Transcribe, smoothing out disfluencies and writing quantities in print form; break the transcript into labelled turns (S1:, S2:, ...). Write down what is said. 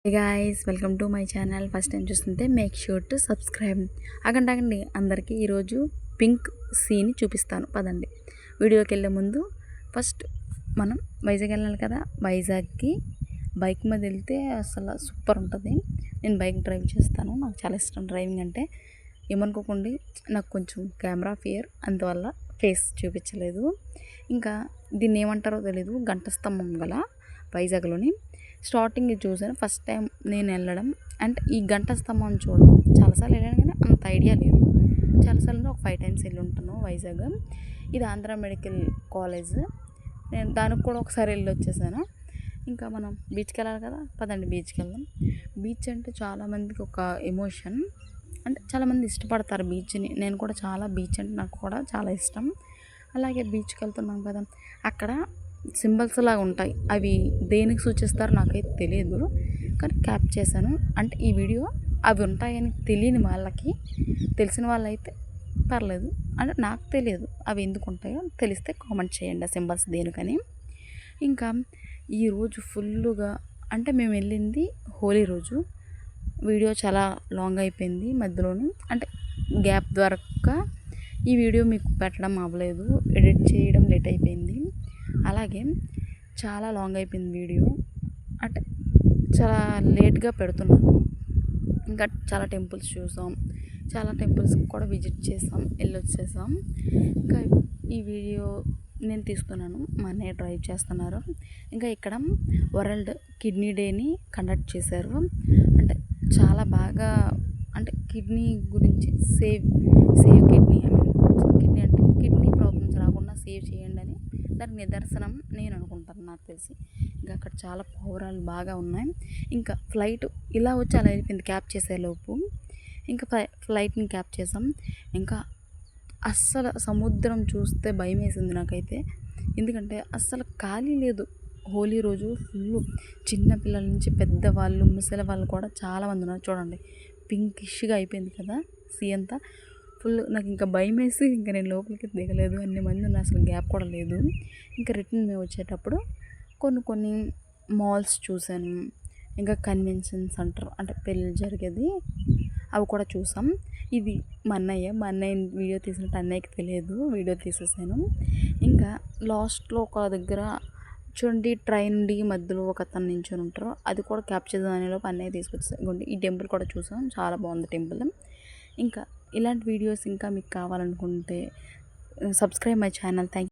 S1: Hey guys, welcome to my channel. First time చూస్తుంటే make sure to subscribe. ఆగండి అందరికీ ఈరోజు పింక్ సీని చూపిస్తాను పదండి. వీడియోకి వెళ్ళే ముందు ఫస్ట్ మనం వైజాగ్ వెళ్ళాలి కదా. వైజాగ్కి బైక్ మీద వెళ్తే అసలు సూపర్ ఉంటుంది. నేను బైక్ డ్రైవ్ చేస్తాను, నాకు చాలా ఇష్టం డ్రైవింగ్ అంటే. ఏమనుకోకండి, నాకు కొంచెం కెమెరా ఫియర్, అందువల్ల ఫేస్ చూపించలేదు. ఇంకా దీన్ని ఏమంటారో తెలీదు, గంట స్తంభం గల వైజాగ్లోని స్టార్టింగ్ చూసాను ఫస్ట్ టైం నేను వెళ్ళడం. అంటే ఈ గంట స్తంభం చూడడం చాలాసార్లు వెళ్ళాను కానీ అంత ఐడియా లేదు. చాలాసార్లు ఒక 5 times వెళ్ళి ఉంటాను వైజాగ్. ఇది ఆంధ్ర మెడికల్ కాలేజ్. నేను దానికి కూడా ఒకసారి వెళ్ళి వచ్చేసాను. ఇంకా మనం బీచ్కి వెళ్ళాలి కదా, పదండి బీచ్కి వెళ్దాం. బీచ్ అంటే చాలామందికి ఒక ఎమోషన్, అంటే చాలామంది ఇష్టపడతారు బీచ్ని. నేను కూడా చాలా బీచ్ అంటే నాకు కూడా చాలా ఇష్టం. అలాగే బీచ్కి వెళ్తున్నాం కదా, అక్కడ సింబల్స్ లాగా ఉంటాయి. అవి దేనికి సూచిస్తారో నాకైతే తెలియదు, కానీ క్యాప్ చేశాను. అంటే ఈ వీడియో అవి ఉంటాయని తెలియని వాళ్ళకి, తెలిసిన వాళ్ళైతే పర్లేదు. అంటే నాకు తెలియదు అవి ఎందుకు ఉంటాయో, తెలిస్తే కామెంట్ చేయండి ఆ సింబల్స్ దేనికని. ఇంకా ఈరోజు ఫుల్గా, అంటే మేము వెళ్ళింది హోలీ రోజు. వీడియో చాలా లాంగ్ అయిపోయింది మధ్యలోని, అంటే గ్యాప్ దొరక్క ఈ వీడియో మీకు పెట్టడం అవ్వలేదు, ఎడిట్ చేయడం లేట్ అయిపోయింది. అలాగే చాలా లాంగ్ అయిపోయింది వీడియో, అంటే చాలా లేట్గా పెడుతున్నాను. ఇంకా చాలా టెంపుల్స్ చూసాం, చాలా టెంపుల్స్కి కూడా విజిట్ చేసాం, వెళ్ళొచ్చేసాం. ఇంకా ఈ వీడియో నేను తీస్తున్నాను, మా అన్నయ్య డ్రైవ్ చేస్తున్నారు. ఇంకా ఇక్కడ వరల్డ్ కిడ్నీ డేని కండక్ట్ చేశారు. అంటే చాలా బాగా, అంటే కిడ్నీ గురించి సేవ్ కిడ్నీ, కిడ్నీ అంటే కిడ్నీ ప్రాబ్లమ్స్ రాకుండా సేవ్ చేయండి అని దానికి నిదర్శనం నేను అనుకుంటాను, నాకు తెలిసి. ఇంకా అక్కడ చాలా పౌరాలు బాగా ఉన్నాయి. ఇంకా ఫ్లైట్ ఇలా వచ్చి అలా అయిపోయింది క్యాప్ చేసేలోపు. ఇంకా ఫ్లైట్ని క్యాప్ చేసాం. ఇంకా అస్సలు సముద్రం చూస్తే భయం వేసింది నాకైతే, ఎందుకంటే అస్సలు ఖాళీ లేదు. హోలీ రోజు ఫుల్ చిన్నపిల్లల నుంచి పెద్దవాళ్ళు, ముసలి వాళ్ళు కూడా చాలామంది ఉన్నారు. చూడండి పింకిష్గా అయిపోయింది కదా సీ అంతా ఫుల్. నాకు ఇంకా భయం వేసి ఇంకా నేను లోపలికి దిగలేదు, అన్ని మంది ఉన్నారు, అసలు గ్యాప్ కూడా లేదు. ఇంకా రిటర్న్ మేము వచ్చేటప్పుడు కొన్ని మాల్స్ చూసాను. ఇంకా కన్వెన్షన్ సెంటర్, అంటే పెళ్ళి జరిగేది, అవి కూడా చూసాం. ఇది మా అన్నయ్య వీడియో తీసినట్టు అన్నయ్యకి తెలియదు, వీడియో తీసేసాను. ఇంకా లాస్ట్లో ఒక దగ్గర చూడండి, ట్రైన్ మధ్యలో ఒక అతను నించొని ఉంటారు, అది కూడా క్యాప్చర్ అనేలోపు అన్నయ్య తీసుకొచ్చేసాను. ఈ టెంపుల్ కూడా చూసాం, చాలా బాగుంది టెంపుల్. ఇంకా ఇలాంటి వీడియోస్ ఇంకా మీకు కావాలనుకుంటే subscribe my channel. Thank you.